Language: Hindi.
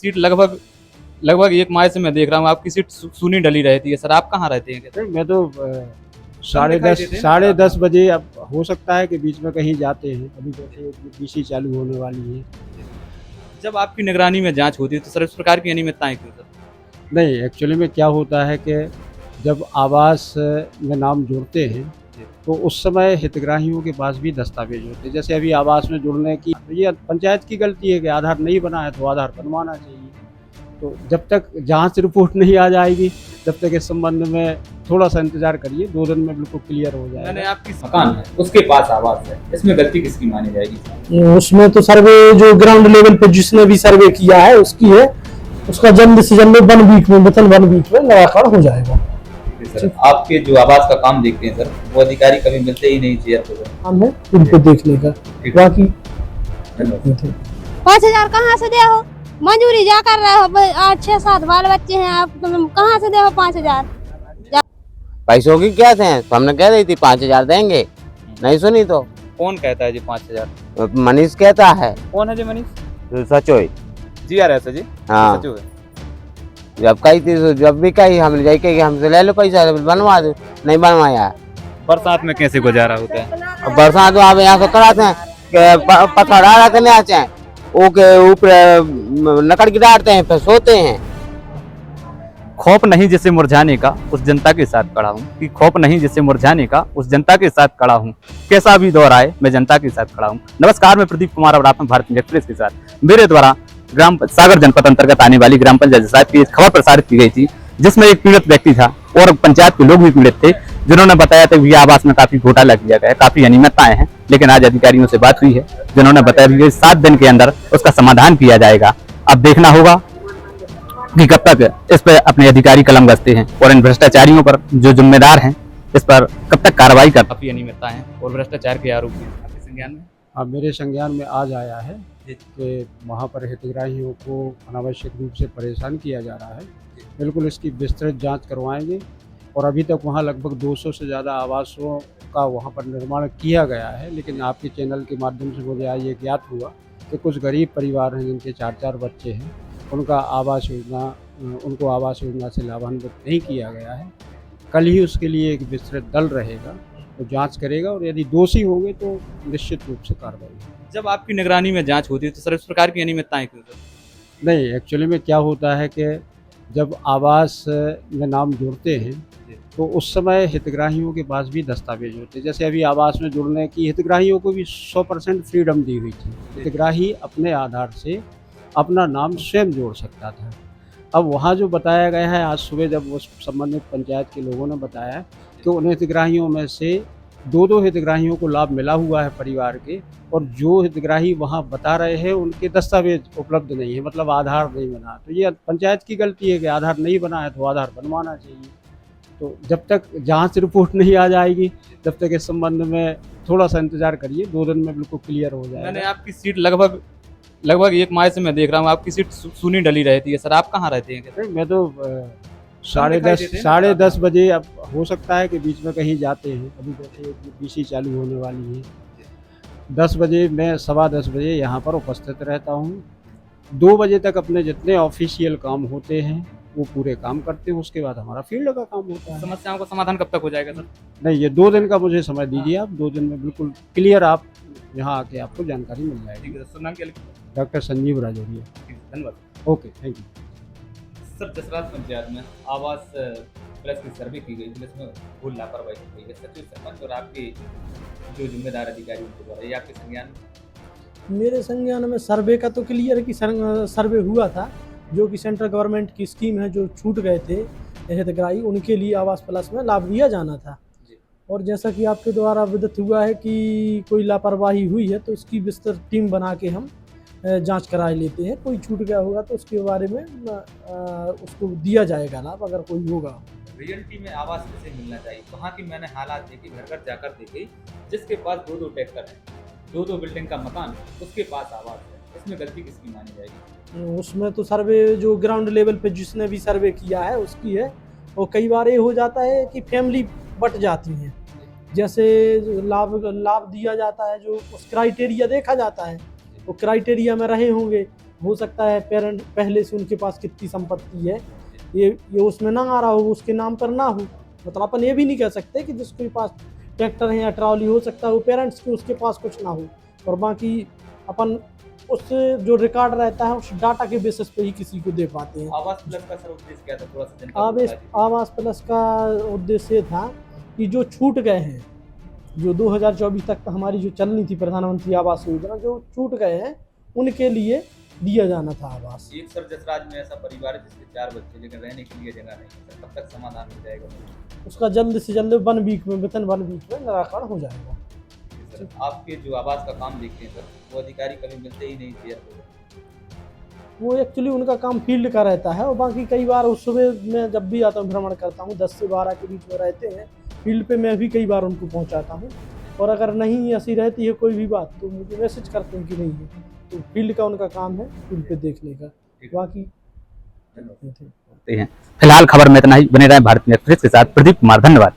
सीट लगभग लगभग एक माह से मैं देख रहा हूँ आपकी सीट सुनी डली रहती है सर। आप कहाँ रहते हैं? नहीं, मैं तो दिखाई देते हैं। साढ़े दस बजे, अब हो सकता है कि बीच में कहीं जाते हैं। अभी जैसे बीसी चालू होने वाली है। जब आपकी निगरानी में जांच होती है तो सर इस प्रकार की अनियमितताएं क्यों सर? नहीं, एक्चुअली में क्या होता है कि जब आवास में नाम जुड़ते हैं तो उस समय हितग्राहियों के पास भी दस्तावेज होते हैं। जैसे अभी आवास में जुड़ने की, तो ये पंचायत की गलती है कि आधार नहीं बना है तो आधार बनवाना चाहिए। तो जब तक जांच रिपोर्ट नहीं आ जाएगी तब तक इस संबंध में थोड़ा सा इंतजार करिए, 2 दिन में बिल्कुल क्लियर हो मैंने जाएगा। आपकी मकान है उसके पास आवास है, इसमें गलती किसकी मानी जाएगी? उसमें तो सर्वे जो ग्राउंड लेवल पे जिसने भी सर्वे किया है उसकी है। उसका जल्द से जल्द 1 वीक में, विथिन 1 वीक में निराकरण हो जाएगा। सर आपके जो आवास का काम देखते हैं सर, वो अधिकारी कभी मिलते ही नहीं चेयर पर। काम है उनको देखने का, बाकी 5,000 कहाँ से दे हो? मंजूरी जा कर रहे हो, 8-6-7 बाल बच्चे हैं, आप तुम कहाँ से दे हो 5,000? पैसों की क्या थे? तो हमने कह रही थी 5,000 देंगे, नहीं सुनी तो। कौन कहता है जी 5,000? मनीष कहता है। कौन है जी मनीष? सचोई जी आ रहा है सर जी। हाँ। सचो है। जब कही थी, जब भी कही हम जाई कही हमसे ले लो पैसा, बनवा दो, नहीं बनवाया। बरसात में कैसे गुजारा होता है? अब बरसात तो आप यहाँ से कराते हैं कि पत्थर आ रहा नहीं आते हैं, ओके ऊपर लकड़ गिराते हैं, फिर सोते हैं। खौफ नहीं जिसे मुरझाने का उस जनता के साथ खड़ा हूँ, कि खौफ नहीं जिसे मुरझाने का उस जनता के साथ खड़ा हूँ, कैसा भी दौर आए मैं जनता के साथ खड़ा हूँ। नमस्कार, मैं प्रदीप कुमार और आप हैं भारत एक्सप्रेस के साथ। मेरे द्वारा ग्राम सागर जनपद अंतर्गत आने वाली ग्राम पंचायत साहब की खबर प्रसारित की गई थी, जिसमें एक पीड़ित व्यक्ति था और पंचायत के लोग भी पीड़ित थे, जिन्होंने बताया था कि आवास में काफी घोटाला किया गया है, काफी अनियमितताएं हैं। लेकिन आज अधिकारियों से बात हुई है, जिन्होंने बताया कि 7 दिन के अंदर उसका समाधान किया जाएगा। अब देखना होगा कि कब तक इस पर अपने अधिकारी कलम कसते हैं और इन भ्रष्टाचारियों पर जो जिम्मेदार हैं इस पर कब तक कार्रवाई कर। काफी अनियमितताएं और भ्रष्टाचार के आरोप हैं आपके संज्ञान में? अब मेरे संज्ञान में आज आया है कि वहाँ पर हितग्राहियों को अनावश्यक रूप से परेशान किया जा रहा है। बिल्कुल इसकी विस्तृत जांच करवाएंगे। और अभी तक वहाँ लगभग 200 से ज़्यादा आवासों का वहाँ पर निर्माण किया गया है। लेकिन आपके चैनल के माध्यम से मुझे आज ये ज्ञात हुआ कि कुछ गरीब परिवार हैं जिनके 4-4 बच्चे हैं, उनको आवास योजना से लाभान्वित नहीं किया गया है। कल ही उसके लिए एक विस्तृत दल रहेगा, तो जांच करेगा और यदि दोषी होंगे तो निश्चित रूप से कार्रवाई होगी। जब आपकी निगरानी में जांच होती है तो सर इस प्रकार की अनियमितताएं क्यों सर? नहीं, एक्चुअली में क्या होता है कि जब आवास में नाम जुड़ते हैं तो उस समय हितग्राहियों के पास भी दस्तावेज होते हैं। जैसे अभी आवास में जुड़ने की हितग्राहियों को भी 100% फ्रीडम दी हुई थी। हितग्राही अपने आधार से अपना नाम स्वयं जोड़ सकता था। अब वहाँ जो बताया गया है, आज सुबह जब उस संबंधित पंचायत के लोगों ने बताया कि उन हितग्राहियों में से 2-2 हितग्राहियों को लाभ मिला हुआ है परिवार के, और जो हितग्राही वहाँ बता रहे हैं उनके दस्तावेज उपलब्ध नहीं है, मतलब आधार नहीं बना। तो ये पंचायत की गलती है कि आधार नहीं बना है तो आधार बनवाना चाहिए। तो जब तक जांच रिपोर्ट नहीं आ जाएगी तब तक इस संबंध में थोड़ा सा इंतजार करिए, 2 दिन में बिल्कुल क्लियर हो जाएगा। मैंने आपकी सीट लगभग एक माह से मैं देख रहा हूँ आपकी सीट सुनी डली रहती है सर। आप कहाँ रहते हैं? नहीं, मैं तो 10:30 बजे, अब हो सकता है कि बीच में कहीं जाते हैं। अभी जैसे बीसी चालू होने वाली है, 10 बजे मैं 10:15 बजे यहाँ पर उपस्थित रहता हूँ। 2 बजे तक अपने जितने ऑफिशियल काम होते हैं वो पूरे काम करते हैं। उसके बाद हमारा फील्ड का काम होता है। समस्याओं का समाधान कब तक हो जाएगा सर? नहीं, ये 2 दिन का मुझे समय दीजिए आप। 2 दिन में बिल्कुल क्लियर आप यहाँ आके आपको जानकारी मिल जाएगी। ठीक है सर, नाम क्या लिखा? डॉक्टर संजीव राजौरिया। धन्यवाद। Okay, thank you. Sir Jasraj panchayat में आवास प्लस की सर्वे की गई, जिसमें भूल लापरवाही की गई है, सचिव सरपंच और आपके जो जिम्मेदार अधिकारी उनके द्वारा, ये आपके संज्ञान में? मेरे संज्ञान में सर्वे का तो क्लियर है कि सर्वे हुआ था, जो कि सेंट्रल गवर्नमेंट की स्कीम है, जो छूट गए थे हितग्राही, उनके लिए आवास प्लस में लाभ दिया जाना था। और जैसा कि आपके द्वारा विदित हुआ है कि कोई लापरवाही हुई है तो उसकी विस्तृत टीम बना के हम जांच करा लेते हैं। कोई छूट गया होगा तो उसके बारे में उसको दिया जाएगा लाभ, अगर कोई होगा। रियलिटी में आवास कैसे मिलना चाहिए? वहाँ की मैंने हालात देखे, घर घर जाकर देखे, जिसके पास 2-2 ट्रैक्टर है, 2-2 बिल्डिंग का मकान, उसके पास आवास है, इसमें गलती किसकी मानी जाएगी? उसमें तो सर्वे जो ग्राउंड लेवल पे जिसने भी सर्वे किया है उसकी है। और कई बार ये हो जाता है कि फैमिली बट जाती हैं, जैसे लाभ दिया जाता है, जो उस क्राइटेरिया देखा जाता है, वो क्राइटेरिया में रहे होंगे हो सकता है पेरेंट पहले से उनके पास कितनी संपत्ति है ये उसमें ना आ रहा हो, उसके नाम पर ना हो। मतलब अपन ये भी नहीं कह सकते कि जिसके पास ट्रैक्टर है या ट्रॉली, हो सकता है वो पेरेंट्स के उसके पास कुछ ना हो, और बाकी अपन उस जो रिकॉर्ड रहता है उस डाटा के बेसिस पे ही किसी को दे पाते हैं। आवास प्लस का सर उद्देश्य क्या था, थोड़ा सा जानकारी बता दीजिए। आवास प्लस का उद्देश्य था कि जो छूट गए हैं, जो 2024 तक हमारी जो चलनी थी प्रधानमंत्री आवास योजना, जो छूट गए हैं उनके लिए दिया जाना था आवास। एक सर जसराज में ऐसा परिवार है जिसके 4 बच्चे लेकिन रहने के लिए जगह नहीं है, सर कब तक समाधान हो जाएगा? उसका जल्द से जल्द 1 वीक में, विथिन 1 वीक में निराकरण हो जाएगा। सर आपके जो आवास का काम देखते हैं सर, वो अधिकारी कभी मिलते ही नहीं शेयर को। वो एक्चुअली उनका काम फील्ड का रहता है, और बाकी कई बार उस सुबह मैं जब भी आता हूँ भ्रमण करता हूँ, 10 से 12 के बीच में रहते हैं फील्ड पे, मैं भी कई बार उनको पहुँचाता हूँ, और अगर नहीं ऐसी रहती है कोई भी बात तो मुझे मैसेज करते हैं कि नहीं है, तो फील्ड का उनका काम है फील्ड पे देखने का। बाकी फिलहाल खबर में इतना ही, बने रहें भारत में एक्सप्रेस के साथ। प्रदीप कुमार, धन्यवाद।